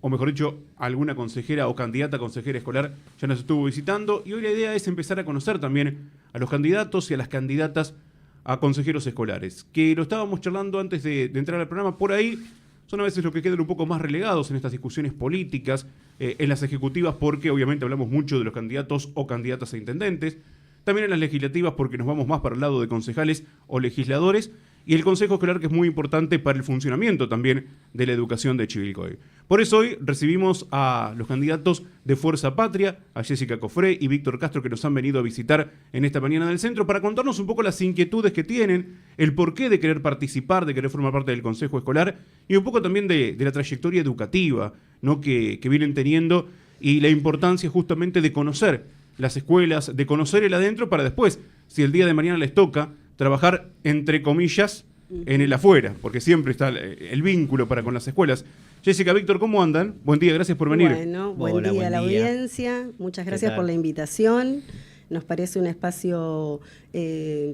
o mejor dicho, alguna consejera o candidata a consejera escolar ya nos estuvo visitando, y hoy la idea es empezar a conocer también a los candidatos y a las candidatas a consejeros escolares, que lo estábamos charlando antes de entrar al programa. Por ahí son a veces los que quedan un poco más relegados en estas discusiones políticas, en las ejecutivas, porque obviamente hablamos mucho de los candidatos o candidatas a intendentes, también en las legislativas porque nos vamos más para el lado de concejales o legisladores, y el Consejo Escolar, que es muy importante para el funcionamiento también de la educación de Chivilcoy. Por eso hoy recibimos a los candidatos de Fuerza Patria, a Jessica Cofré y Víctor Castro, que nos han venido a visitar en esta mañana del centro para contarnos un poco las inquietudes que tienen, el porqué de querer participar, de querer formar parte del Consejo Escolar, y un poco también de la trayectoria educativa, ¿no?, que vienen teniendo, y la importancia justamente de conocer las escuelas, de conocer el adentro para después, si el día de mañana les toca, trabajar, entre comillas, en el afuera, porque siempre está el vínculo para con las escuelas. Jessica, Víctor, ¿cómo andan? Buen día, gracias por venir. Bueno, buen día a la audiencia. Muchas gracias por la invitación. Nos parece un espacio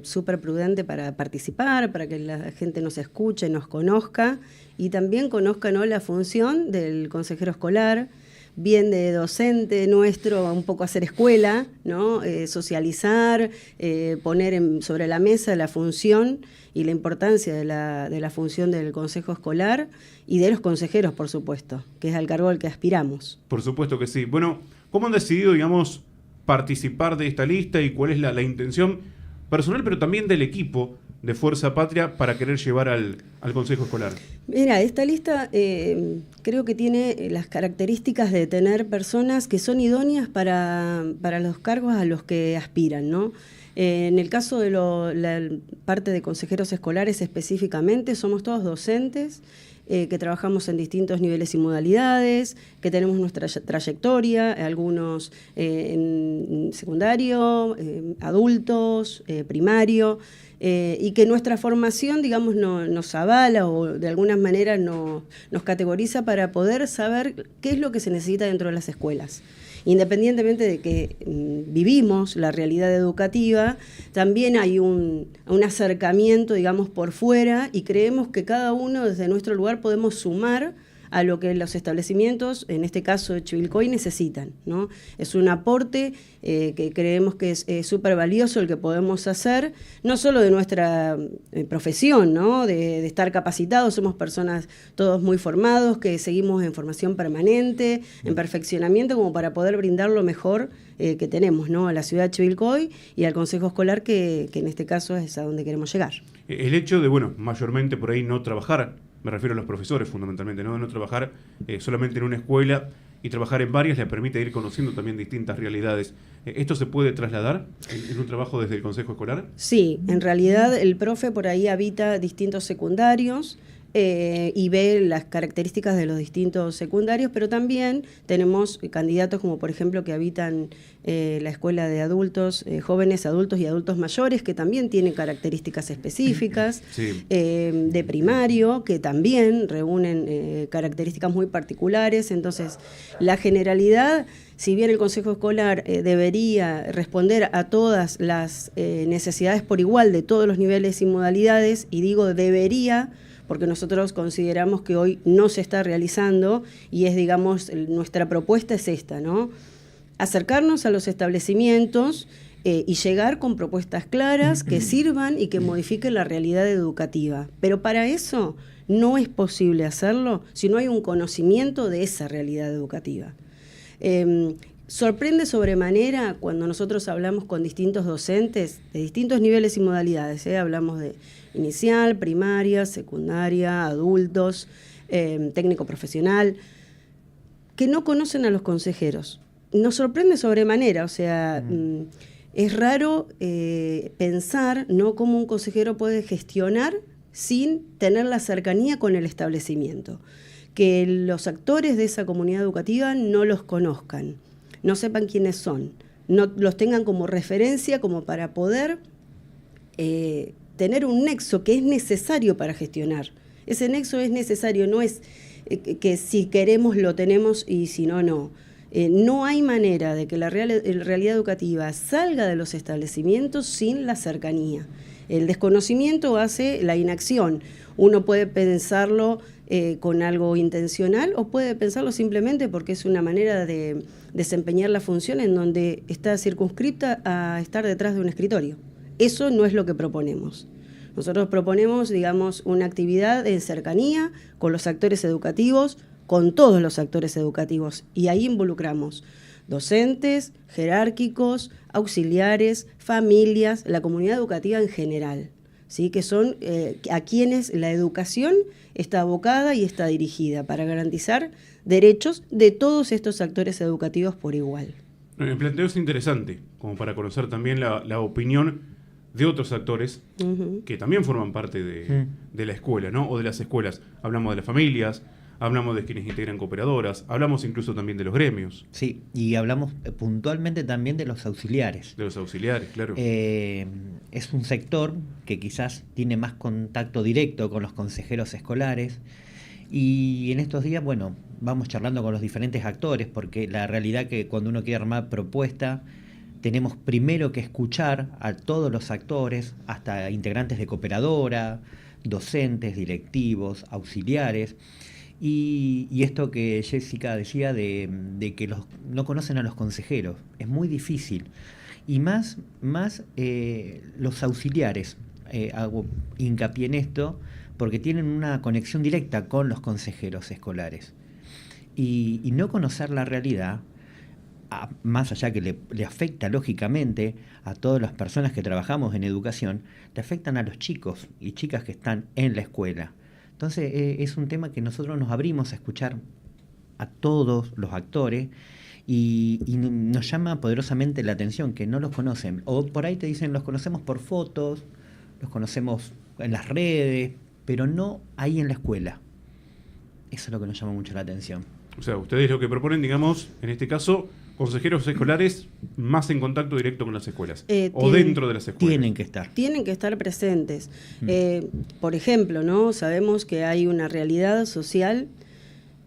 súper prudente para participar, para que la gente nos escuche, nos conozca y también conozca, ¿no?, la función del consejero escolar, bien de docente nuestro, un poco hacer escuela, ¿no? Socializar, poner sobre la mesa la función y la importancia de la función del consejo escolar y de los consejeros, por supuesto, que es al cargo al que aspiramos. Por supuesto que sí. Bueno, ¿cómo han decidido, digamos, participar de esta lista y cuál es la intención personal, pero también del equipo de Fuerza Patria para querer llevar al Consejo Escolar? Mira, esta lista creo que tiene las características de tener personas que son idóneas para los cargos a los que aspiran, ¿no? En el caso de la parte de consejeros escolares específicamente, somos todos docentes, que trabajamos en distintos niveles y modalidades, que tenemos nuestra trayectoria, algunos en secundario, adultos, primario, y que nuestra formación, digamos, nos avala o de alguna manera nos categoriza para poder saber qué es lo que se necesita dentro de las escuelas. Independientemente de que vivimos la realidad educativa, también hay un acercamiento, digamos, por fuera, y creemos que cada uno desde nuestro lugar podemos sumar a lo que los establecimientos, en este caso de Chivilcoy, necesitan, ¿no? Es un aporte que creemos que es súper valioso el que podemos hacer, no solo de nuestra profesión, ¿no?, de estar capacitados, somos personas todos muy formados, que seguimos en formación permanente, en perfeccionamiento, como para poder brindar lo mejor que tenemos, ¿no?, a la ciudad de Chivilcoy y al Consejo Escolar, que en este caso es a donde queremos llegar. El hecho de, bueno, mayormente por ahí no trabajar, me refiero a los profesores fundamentalmente, no trabajar solamente en una escuela y trabajar en varias, le permite ir conociendo también distintas realidades. ¿Esto se puede trasladar en un trabajo desde el Consejo Escolar? Sí, en realidad el profe por ahí habita distintos secundarios y ve las características de los distintos secundarios, pero también tenemos candidatos como por ejemplo que habitan la escuela de adultos, jóvenes adultos y adultos mayores, que también tienen características específicas, sí. De primario, que también reúnen características muy particulares. Entonces, la generalidad, si bien el Consejo Escolar debería responder a todas las necesidades por igual de todos los niveles y modalidades, y digo debería, porque nosotros consideramos que hoy no se está realizando, y es, digamos, nuestra propuesta es esta, ¿no? Acercarnos a los establecimientos y llegar con propuestas claras que sirvan y que modifiquen la realidad educativa. Pero para eso no es posible hacerlo si no hay un conocimiento de esa realidad educativa. Sorprende sobremanera cuando nosotros hablamos con distintos docentes de distintos niveles y modalidades, hablamos de inicial, primaria, secundaria, adultos, técnico profesional, que no conocen a los consejeros. Nos sorprende sobremanera, o sea, es raro pensar, ¿no?, cómo un consejero puede gestionar sin tener la cercanía con el establecimiento, que los actores de esa comunidad educativa no los conozcan, no sepan quiénes son, no los tengan como referencia, como para poder tener un nexo que es necesario para gestionar. Ese nexo es necesario, no es que si queremos lo tenemos y si no, no. No hay manera de que la realidad educativa salga de los establecimientos sin la cercanía. El desconocimiento hace la inacción Uno puede pensarlo con algo intencional o puede pensarlo simplemente porque es una manera de desempeñar la función en donde está circunscripta a estar detrás de un escritorio. Eso no es lo que proponemos. Nosotros proponemos, digamos, una actividad en cercanía con los actores educativos, con todos los actores educativos, y ahí involucramos docentes, jerárquicos, auxiliares, familias, la comunidad educativa en general, ¿sí? Que son a quienes la educación está abocada y está dirigida para garantizar derechos de todos estos actores educativos por igual. El planteo es interesante, como para conocer también la opinión de otros actores que también forman parte de la escuela, ¿no? O de las escuelas. Hablamos de las familias, hablamos de quienes integran cooperadoras, hablamos incluso también de los gremios. Sí, y hablamos puntualmente también de los auxiliares. De los auxiliares, claro. Es un sector que quizás tiene más contacto directo con los consejeros escolares, y en estos días, bueno, vamos charlando con los diferentes actores, porque la realidad que cuando uno quiere armar propuesta, tenemos primero que escuchar a todos los actores, hasta integrantes de cooperadora, docentes, directivos, auxiliares. Y esto que Jessica decía de que no conocen a los consejeros, es muy difícil. Y más los auxiliares, hago hincapié en esto, porque tienen una conexión directa con los consejeros escolares. Y no conocer la realidad, más allá que le afecta lógicamente a todas las personas que trabajamos en educación, le afectan a los chicos y chicas que están en la escuela. Entonces es un tema que nosotros nos abrimos a escuchar a todos los actores y nos llama poderosamente la atención que no los conocen. O por ahí te dicen, los conocemos por fotos, los conocemos en las redes, pero no ahí en la escuela. Eso es lo que nos llama mucho la atención. O sea, ustedes lo que proponen, digamos, en este caso, consejeros escolares más en contacto directo con las escuelas o dentro de las escuelas. Tienen que estar. Tienen que estar presentes. Por ejemplo, ¿no? Sabemos que hay una realidad social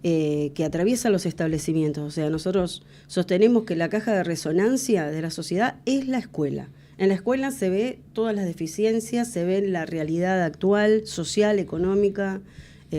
que atraviesa los establecimientos. O sea, nosotros sostenemos que la caja de resonancia de la sociedad es la escuela. En la escuela se ve todas las deficiencias, se ve la realidad actual, social, económica,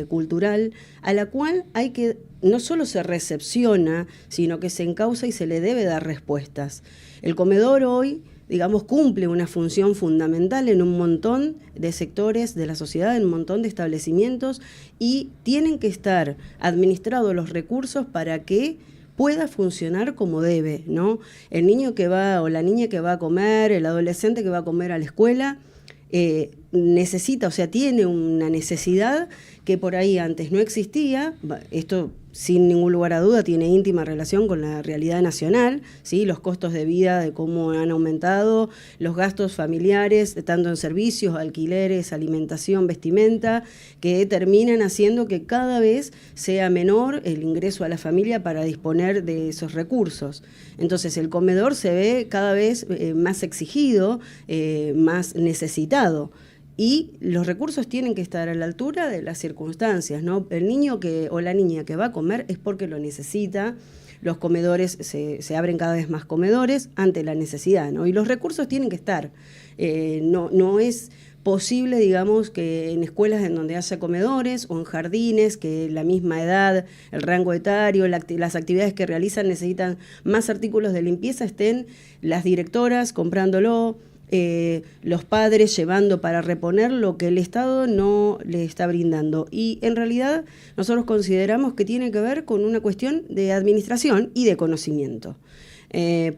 cultural, a la cual hay que no solo se recepciona, sino que se encausa y se le debe dar respuestas. El comedor hoy, digamos, cumple una función fundamental en un montón de sectores de la sociedad, en un montón de establecimientos, y tienen que estar administrados los recursos para que pueda funcionar como debe, ¿no? El niño que va o la niña que va a comer, el adolescente que va a comer a la escuela, necesita, o sea, tiene una necesidad que por ahí antes no existía. Esto, sin ningún lugar a duda, tiene íntima relación con la realidad nacional, ¿sí? Los costos de vida, de cómo han aumentado, los gastos familiares, tanto en servicios, alquileres, alimentación, vestimenta, que terminan haciendo que cada vez sea menor el ingreso a la familia para disponer de esos recursos. Entonces el comedor se ve cada vez más exigido, más necesitado. Y los recursos tienen que estar a la altura de las circunstancias, ¿no? El niño o la niña que va a comer es porque lo necesita. Los comedores, se abren cada vez más comedores ante la necesidad, ¿no? Y los recursos tienen que estar. No es posible, digamos, que en escuelas en donde haya comedores o en jardines, que la misma edad, el rango etario, las actividades que realizan necesitan más artículos de limpieza, estén las directoras comprándolo, los padres llevando para reponer lo que el Estado no le está brindando. Y en realidad nosotros consideramos que tiene que ver con una cuestión de administración y de conocimiento.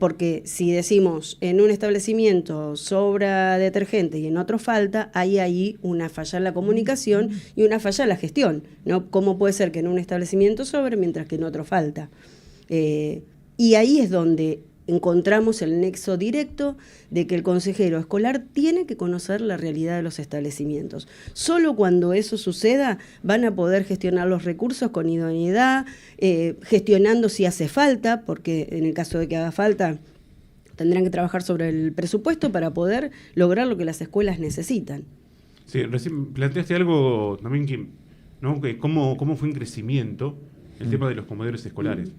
Porque si decimos en un establecimiento sobra detergente y en otro falta, hay ahí una falla en la comunicación y una falla en la gestión, ¿no? ¿Cómo puede ser que en un establecimiento sobre mientras que en otro falta? Y ahí es donde encontramos el nexo directo de que el consejero escolar tiene que conocer la realidad de los establecimientos. Solo cuando eso suceda van a poder gestionar los recursos con idoneidad, gestionando si hace falta, porque en el caso de que haga falta tendrán que trabajar sobre el presupuesto para poder lograr lo que las escuelas necesitan. Sí, recién planteaste algo también que, ¿no? Que cómo fue en crecimiento el tema de los comedores escolares.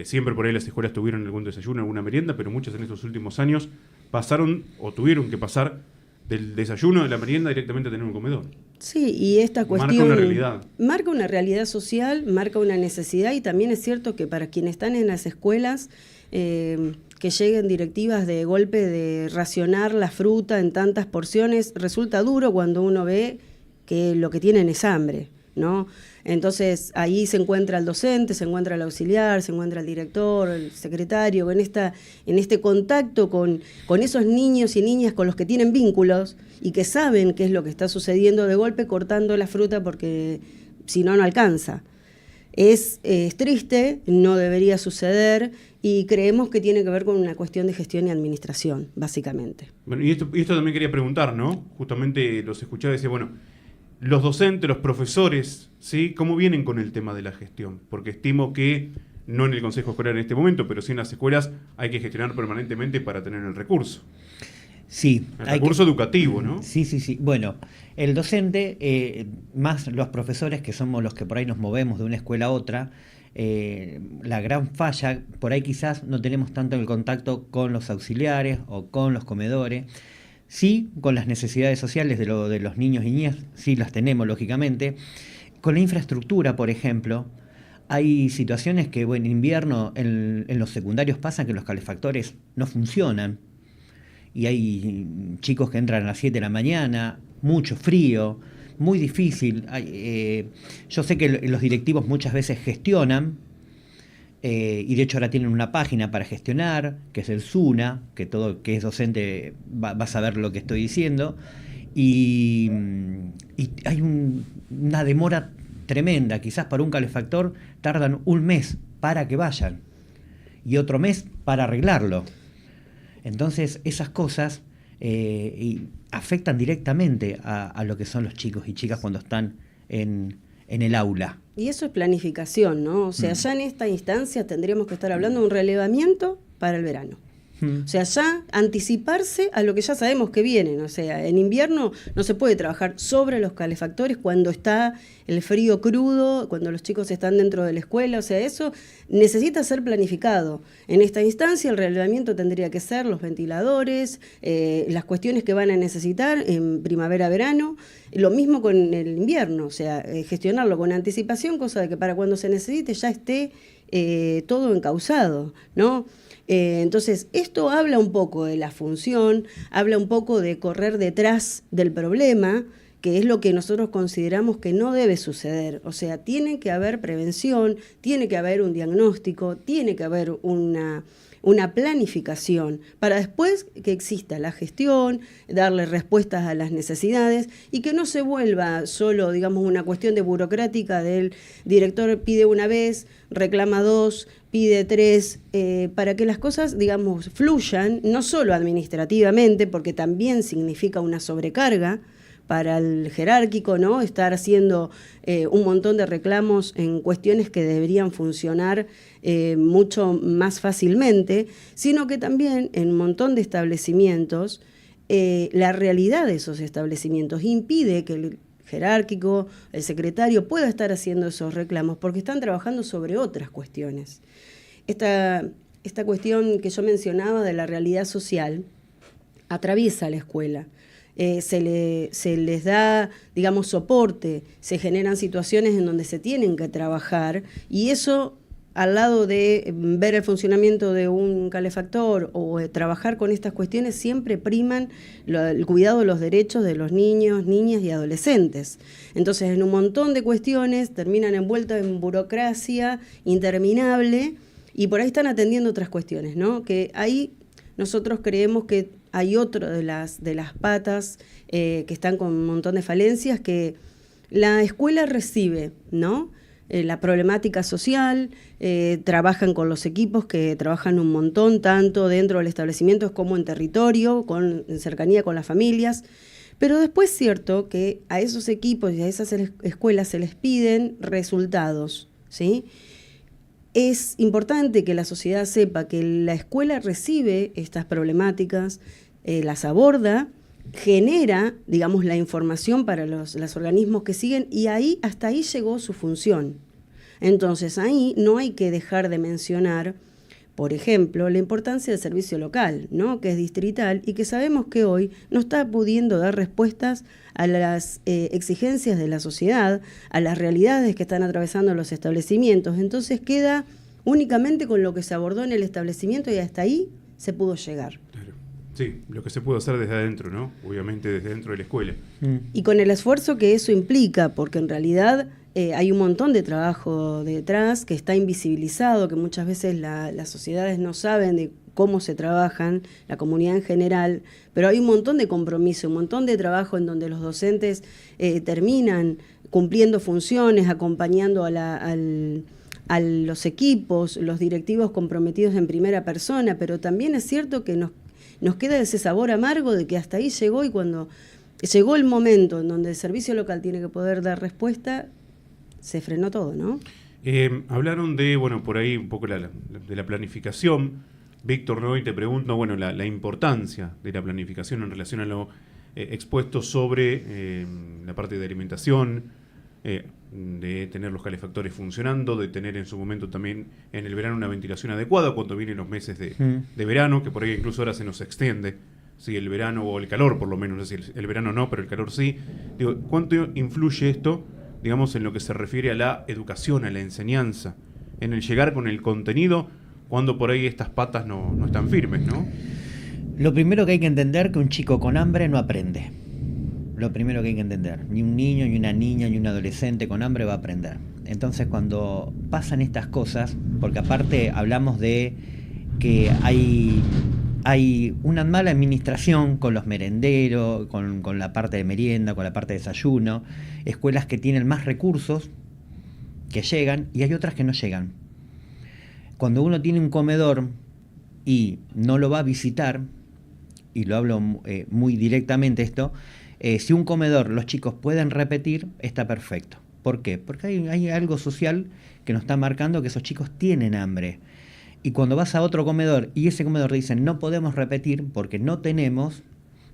Siempre por ahí las escuelas tuvieron algún desayuno, alguna merienda, pero muchas en estos últimos años pasaron o tuvieron que pasar del desayuno, de la merienda, directamente a tener un comedor. Sí, y esta cuestión marca una realidad. Marca una realidad social, marca una necesidad, y también es cierto que para quienes están en las escuelas, que lleguen directivas de golpe de racionar la fruta en tantas porciones, resulta duro cuando uno ve que lo que tienen es hambre, ¿no? Entonces ahí se encuentra el docente, se encuentra el auxiliar, se encuentra el director, el secretario, en este contacto con esos niños y niñas con los que tienen vínculos y que saben qué es lo que está sucediendo, de golpe cortando la fruta porque si no, no alcanza. Es triste, no debería suceder, y creemos que tiene que ver con una cuestión de gestión y administración, básicamente. Bueno, y esto también quería preguntar, ¿no? Justamente los escuchaba y decía, bueno, los docentes, los profesores, ¿sí? ¿Cómo vienen con el tema de la gestión? Porque estimo que, no en el Consejo Escolar en este momento, pero sí en las escuelas hay que gestionar permanentemente para tener el recurso. Sí. El recurso educativo, ¿no? Sí. Bueno, el docente, más los profesores, que somos los que por ahí nos movemos de una escuela a otra, la gran falla, por ahí quizás no tenemos tanto el contacto con los auxiliares o con los comedores. Sí, con las necesidades sociales de los niños y niñas, sí las tenemos, lógicamente. Con la infraestructura, por ejemplo, hay situaciones que en invierno en los secundarios pasan que los calefactores no funcionan. Y hay chicos que entran a las 7 de la mañana, mucho frío, muy difícil. Yo sé que los directivos muchas veces gestionan, y de hecho ahora tienen una página para gestionar, que es el SUNA, que todo que es docente va a saber lo que estoy diciendo, y hay una demora tremenda. Quizás para un calefactor tardan un mes para que vayan y otro mes para arreglarlo. Entonces esas cosas afectan directamente a lo que son los chicos y chicas cuando están en el aula. Y eso es planificación, ¿no? O sea, ya en esta instancia tendríamos que estar hablando de un relevamiento para el verano. O sea, ya anticiparse a lo que ya sabemos que vienen. O sea, en invierno no se puede trabajar sobre los calefactores cuando está el frío crudo, cuando los chicos están dentro de la escuela. O sea, eso necesita ser planificado. En esta instancia el relevamiento tendría que ser los ventiladores, las cuestiones que van a necesitar en primavera-verano. Lo mismo con el invierno, o sea, gestionarlo con anticipación, cosa de que para cuando se necesite ya esté todo encauzado, ¿no? Entonces, esto habla un poco de la función, habla un poco de correr detrás del problema, que es lo que nosotros consideramos que no debe suceder. O sea, tiene que haber prevención, tiene que haber un diagnóstico, tiene que haber una planificación para después que exista la gestión, darle respuestas a las necesidades y que no se vuelva solo, digamos, una cuestión de burocrática del director pide una vez, reclama dos, pide tres, para que las cosas, digamos, fluyan, no solo administrativamente, porque también significa una sobrecarga para el jerárquico, ¿no? Estar haciendo un montón de reclamos en cuestiones que deberían funcionar mucho más fácilmente, sino que también en un montón de establecimientos, la realidad de esos establecimientos impide que el jerárquico, el secretario, pueda estar haciendo esos reclamos porque están trabajando sobre otras cuestiones. Esta cuestión que yo mencionaba de la realidad social atraviesa la escuela. Se les da, digamos, soporte, se generan situaciones en donde se tienen que trabajar, y eso, al lado de ver el funcionamiento de un calefactor o trabajar con estas cuestiones, siempre priman el cuidado de los derechos de los niños, niñas y adolescentes. Entonces, en un montón de cuestiones terminan envueltos en burocracia interminable y por ahí están atendiendo otras cuestiones, ¿no? Que ahí nosotros creemos que hay otra de las patas que están con un montón de falencias, que la escuela recibe, ¿no? La problemática social, trabajan con los equipos que trabajan un montón, tanto dentro del establecimiento como en territorio, en cercanía con las familias, pero después es cierto que a esos equipos y a esas escuelas se les piden resultados, ¿sí? Es importante que la sociedad sepa que la escuela recibe estas problemáticas, las aborda, genera, digamos, la información para los organismos que siguen, y hasta ahí llegó su función. Entonces ahí no hay que dejar de mencionar Por ejemplo, la importancia del servicio local, ¿no? Que es distrital y que sabemos que hoy no está pudiendo dar respuestas a las exigencias de la sociedad, a las realidades que están atravesando los establecimientos. Entonces queda únicamente con lo que se abordó en el establecimiento y hasta ahí se pudo llegar. Claro. Sí, lo que se pudo hacer desde adentro, ¿no? Obviamente desde dentro de la escuela. Y con el esfuerzo que eso implica, porque en realidad hay un montón de trabajo detrás que está invisibilizado, que muchas veces las sociedades no saben de cómo se trabajan, la comunidad en general, pero hay un montón de compromiso, un montón de trabajo en donde los docentes terminan cumpliendo funciones, acompañando a los equipos, los directivos comprometidos en primera persona, pero también es cierto que nos queda ese sabor amargo de que hasta ahí llegó, y cuando llegó el momento en donde el servicio local tiene que poder dar respuesta, se frenó todo, ¿no? Hablaron de, bueno, por ahí un poco de la planificación. Víctor, ¿no? Y te pregunto, bueno, la importancia de la planificación en relación a lo expuesto sobre la parte de alimentación, de tener los calefactores funcionando, de tener en su momento también en el verano una ventilación adecuada cuando vienen los meses de verano, que por ahí incluso ahora se nos extiende, sí, el verano o el calor por lo menos, es decir, el verano no, pero el calor sí. Digo, ¿cuánto influye esto, digamos, en lo que se refiere a la educación, a la enseñanza, en el llegar con el contenido cuando por ahí estas patas no están firmes, ¿no? Lo primero que hay que entender es que un chico con hambre no aprende. Lo primero que hay que entender. Ni un niño, ni una niña, ni un adolescente con hambre va a aprender. Entonces, cuando pasan estas cosas, porque aparte hablamos de que hay una mala administración con los merenderos, con la parte de merienda, con la parte de desayuno, escuelas que tienen más recursos que llegan y hay otras que no llegan. Cuando uno tiene un comedor y no lo va a visitar, y lo hablo muy directamente esto, si un comedor los chicos pueden repetir, está perfecto. ¿Por qué? Porque hay algo social que nos está marcando que esos chicos tienen hambre. Y cuando vas a otro comedor y ese comedor dice no podemos repetir porque no tenemos,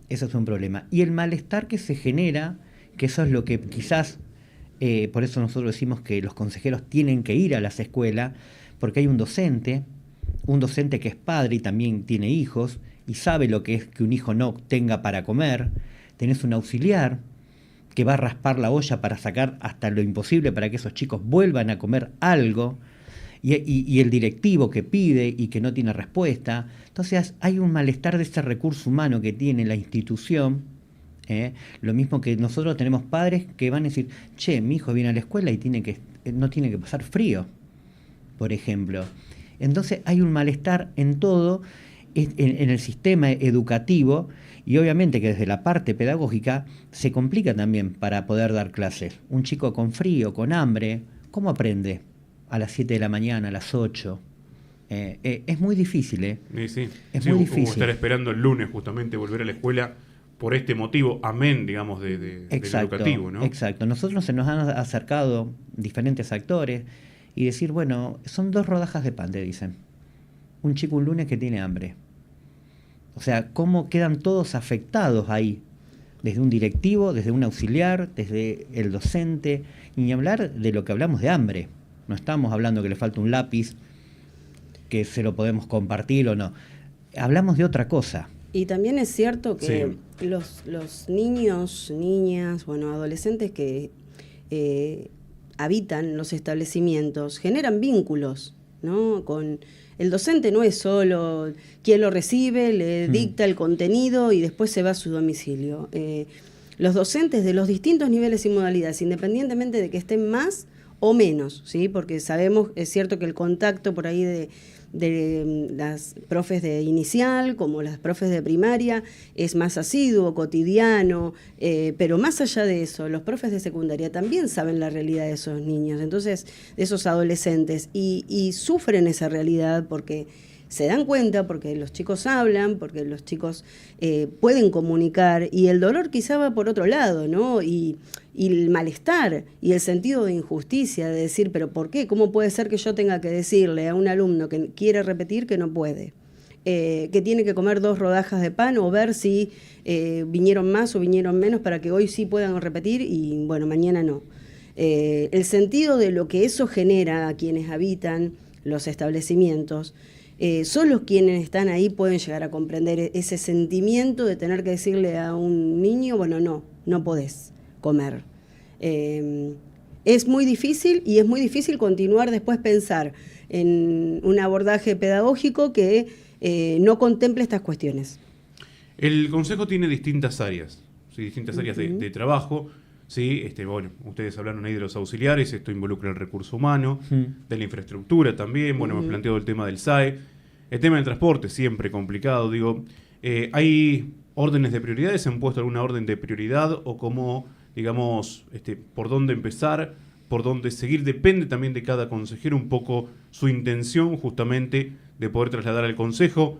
eso es un problema. Y el malestar que se genera, que eso es lo que quizás, por eso nosotros decimos que los consejeros tienen que ir a las escuelas, porque hay un docente que es padre y también tiene hijos y sabe lo que es que un hijo no tenga para comer. Tenés un auxiliar que va a raspar la olla para sacar hasta lo imposible para que esos chicos vuelvan a comer algo. Y el directivo que pide y que no tiene respuesta. Entonces hay un malestar de ese recurso humano que tiene la institución. Lo mismo que nosotros tenemos padres que van a decir, che, mi hijo viene a la escuela y no tiene que pasar frío, por ejemplo. Entonces hay un malestar en todo, en el sistema educativo, y obviamente que desde la parte pedagógica se complica también para poder dar clases. Un chico con frío, con hambre, ¿cómo aprende? A las 7 de la mañana, a las 8. Es muy difícil, Sí. Es muy difícil. Estar esperando el lunes justamente volver a la escuela por este motivo, amén, digamos, del educativo, ¿no? Exacto. Nosotros se nos han acercado diferentes actores y decir, bueno, son 2 rodajas de pan, te dicen. Un chico un lunes que tiene hambre. O sea, cómo quedan todos afectados ahí. Desde un directivo, desde un auxiliar, desde el docente. Y ni hablar de lo que hablamos de hambre. No estamos hablando que le falta un lápiz, que se lo podemos compartir o no. Hablamos de otra cosa. Y también es cierto que los niños, niñas, adolescentes que habitan los establecimientos generan vínculos, ¿no? Con el docente no es solo quien lo recibe, le dicta el contenido y después se va a su domicilio. Los docentes de los distintos niveles y modalidades, independientemente de que estén más o menos, ¿sí? Porque sabemos, es cierto que el contacto por ahí de las profes de inicial como las profes de primaria es más asiduo, cotidiano, pero más allá de eso, los profes de secundaria también saben la realidad de esos niños, entonces de esos adolescentes, y sufren esa realidad porque se dan cuenta, porque los chicos hablan, porque los chicos pueden comunicar, y el dolor quizá va por otro lado, ¿no? Y el malestar y el sentido de injusticia, de decir, pero ¿por qué? ¿Cómo puede ser que yo tenga que decirle a un alumno que quiere repetir que no puede? Que tiene que comer 2 rodajas de pan o ver si vinieron más o vinieron menos para que hoy sí puedan repetir y mañana no. El sentido de lo que eso genera a quienes habitan los establecimientos solo quienes están ahí pueden llegar a comprender ese sentimiento de tener que decirle a un niño, bueno, no podés comer. Es muy difícil, y es muy difícil continuar después pensar en un abordaje pedagógico que no contemple estas cuestiones. El Consejo tiene distintas áreas, ¿sí? Distintas áreas de trabajo. Sí, bueno, ustedes hablaron ahí de los auxiliares, esto involucra el recurso humano, de la infraestructura también, bueno, hemos planteado el tema del SAE, el tema del transporte, siempre complicado, digo, ¿hay órdenes de prioridades? ¿Se han puesto alguna orden de prioridad o cómo, digamos, por dónde empezar, por dónde seguir? Depende también de cada consejero un poco su intención justamente de poder trasladar al consejo,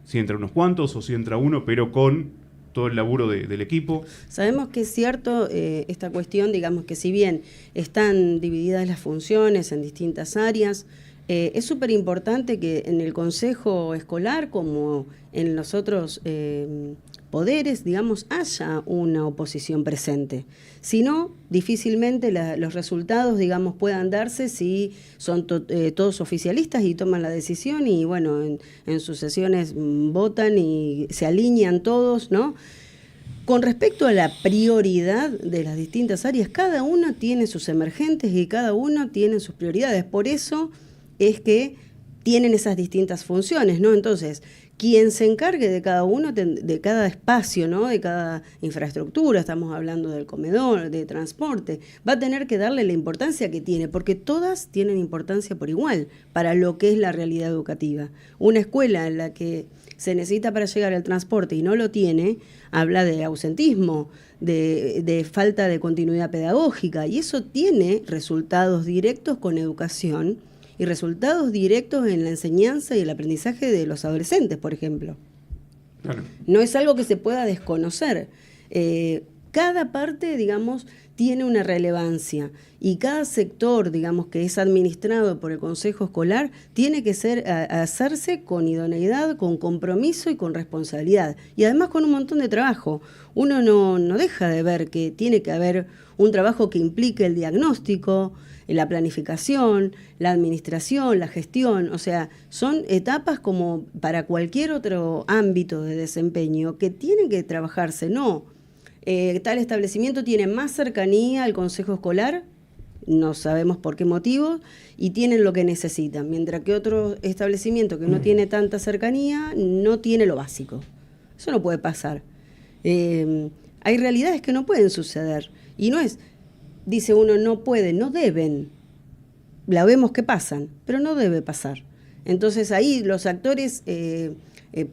si entra unos cuantos o si entra uno, pero con todo el laburo del equipo. Sabemos que es cierto esta cuestión, digamos que si bien están divididas las funciones en distintas áreas, es súper importante que en el consejo escolar, como en los otros poderes, digamos, haya una oposición presente. Si no, difícilmente los resultados, digamos, puedan darse si son todos oficialistas y toman la decisión y, bueno, en sus sesiones votan y se alinean todos, ¿no? Con respecto a la prioridad de las distintas áreas, cada uno tiene sus emergentes y cada uno tiene sus prioridades. Por eso es que tienen esas distintas funciones, ¿no? Entonces, quien se encargue de cada uno, de cada espacio, ¿no? De cada infraestructura, estamos hablando del comedor, de transporte, va a tener que darle la importancia que tiene, porque todas tienen importancia por igual para lo que es la realidad educativa. Una escuela en la que se necesita para llegar al transporte y no lo tiene, habla de ausentismo, de falta de continuidad pedagógica, y eso tiene resultados directos con educación y resultados directos en la enseñanza y el aprendizaje de los adolescentes, por ejemplo. Claro. No es algo que se pueda desconocer. Cada parte, digamos, tiene una relevancia y cada sector, digamos, que es administrado por el Consejo Escolar tiene que hacerse con idoneidad, con compromiso y con responsabilidad. Y además con un montón de trabajo. Uno no deja de ver que tiene que haber un trabajo que implique el diagnóstico, la planificación, la administración, la gestión, o sea, son etapas como para cualquier otro ámbito de desempeño que tienen que trabajarse, no. Tal establecimiento tiene más cercanía al consejo escolar, no sabemos por qué motivo, y tienen lo que necesitan, mientras que otro establecimiento que no tiene tanta cercanía no tiene lo básico. Eso no puede pasar. Hay realidades que no pueden suceder, y no es... Dice uno, no puede, no deben. La vemos que pasan, pero no debe pasar. Entonces ahí los actores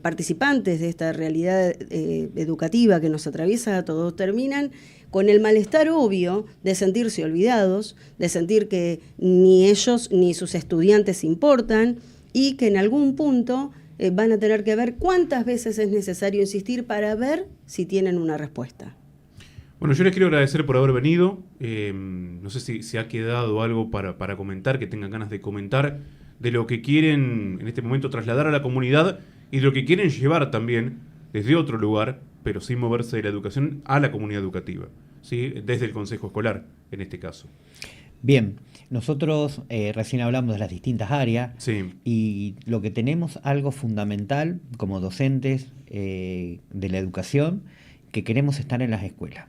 participantes de esta realidad educativa que nos atraviesa a todos terminan con el malestar obvio de sentirse olvidados, de sentir que ni ellos ni sus estudiantes importan y que en algún punto van a tener que ver cuántas veces es necesario insistir para ver si tienen una respuesta. Bueno, yo les quiero agradecer por haber venido. No sé si ha quedado algo para comentar, que tengan ganas de comentar, de lo que quieren en este momento trasladar a la comunidad y de lo que quieren llevar también desde otro lugar, pero sin moverse de la educación a la comunidad educativa, ¿sí? Desde el Consejo Escolar, en este caso. Bien, nosotros recién hablamos de las distintas áreas, sí, y lo que tenemos algo fundamental como docentes de la educación, que queremos estar en las escuelas.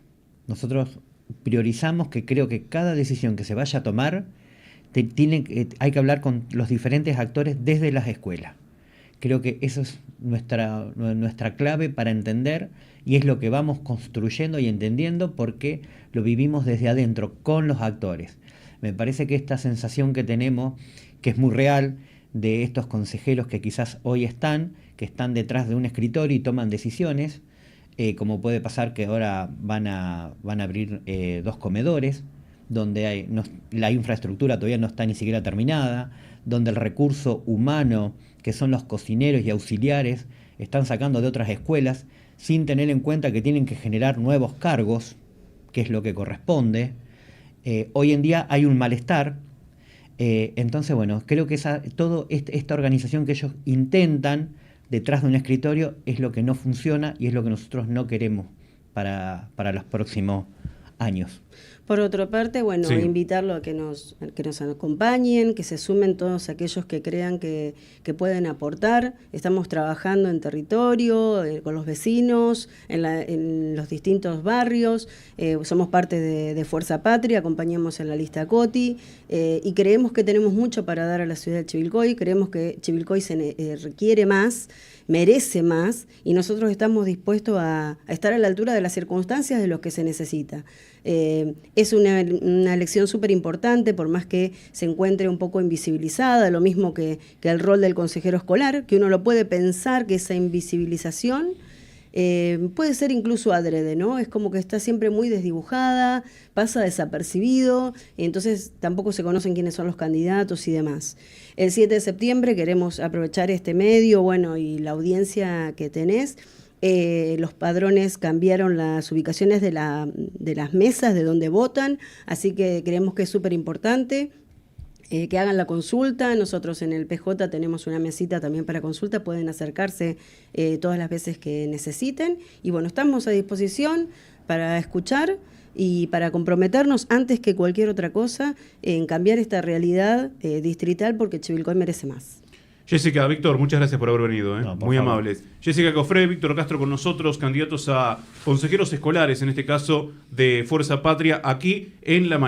Nosotros priorizamos que creo que cada decisión que se vaya a tomar hay que hablar con los diferentes actores desde las escuelas. Creo que eso es nuestra clave para entender, y es lo que vamos construyendo y entendiendo porque lo vivimos desde adentro con los actores. Me parece que esta sensación que tenemos, que es muy real, de estos consejeros que quizás hoy que están detrás de un escritorio y toman decisiones, como puede pasar que ahora van a abrir 2 comedores, donde la infraestructura todavía no está ni siquiera terminada, donde el recurso humano, que son los cocineros y auxiliares, están sacando de otras escuelas, sin tener en cuenta que tienen que generar nuevos cargos, que es lo que corresponde. Hoy en día hay un malestar, entonces bueno, creo que toda esta organización que ellos intentan detrás de un escritorio es lo que no funciona y es lo que nosotros no queremos para los próximos años. Por otra parte, bueno, Sí. invitarlo a que nos acompañen, que se sumen todos aquellos que crean que pueden aportar. Estamos trabajando en territorio, con los vecinos, en los distintos barrios. Somos parte de Fuerza Patria, acompañamos en la lista COTI y creemos que tenemos mucho para dar a la ciudad de Chivilcoy. Creemos que Chivilcoy requiere más, merece más, y nosotros estamos dispuestos a estar a la altura de las circunstancias de lo que se necesita. Es una elección súper importante, por más que se encuentre un poco invisibilizada, lo mismo que el rol del consejero escolar, que uno lo puede pensar que esa invisibilización puede ser incluso adrede, ¿no? Es como que está siempre muy desdibujada, pasa desapercibido, y entonces tampoco se conocen quiénes son los candidatos y demás. El 7 de septiembre queremos aprovechar este medio, bueno, y la audiencia que tenés. Los padrones cambiaron las ubicaciones de las mesas de donde votan, así que creemos que es súper importante. Que hagan la consulta. Nosotros en el PJ tenemos una mesita también para consulta, pueden acercarse todas las veces que necesiten, y bueno, estamos a disposición para escuchar y para comprometernos antes que cualquier otra cosa en cambiar esta realidad distrital, porque Chivilcoy merece más. Jessica, Víctor, muchas gracias por haber venido, No, por muy favor. amables. Jessica Cofré, Víctor Castro con nosotros, candidatos a consejeros escolares, en este caso de Fuerza Patria, aquí en la mañana.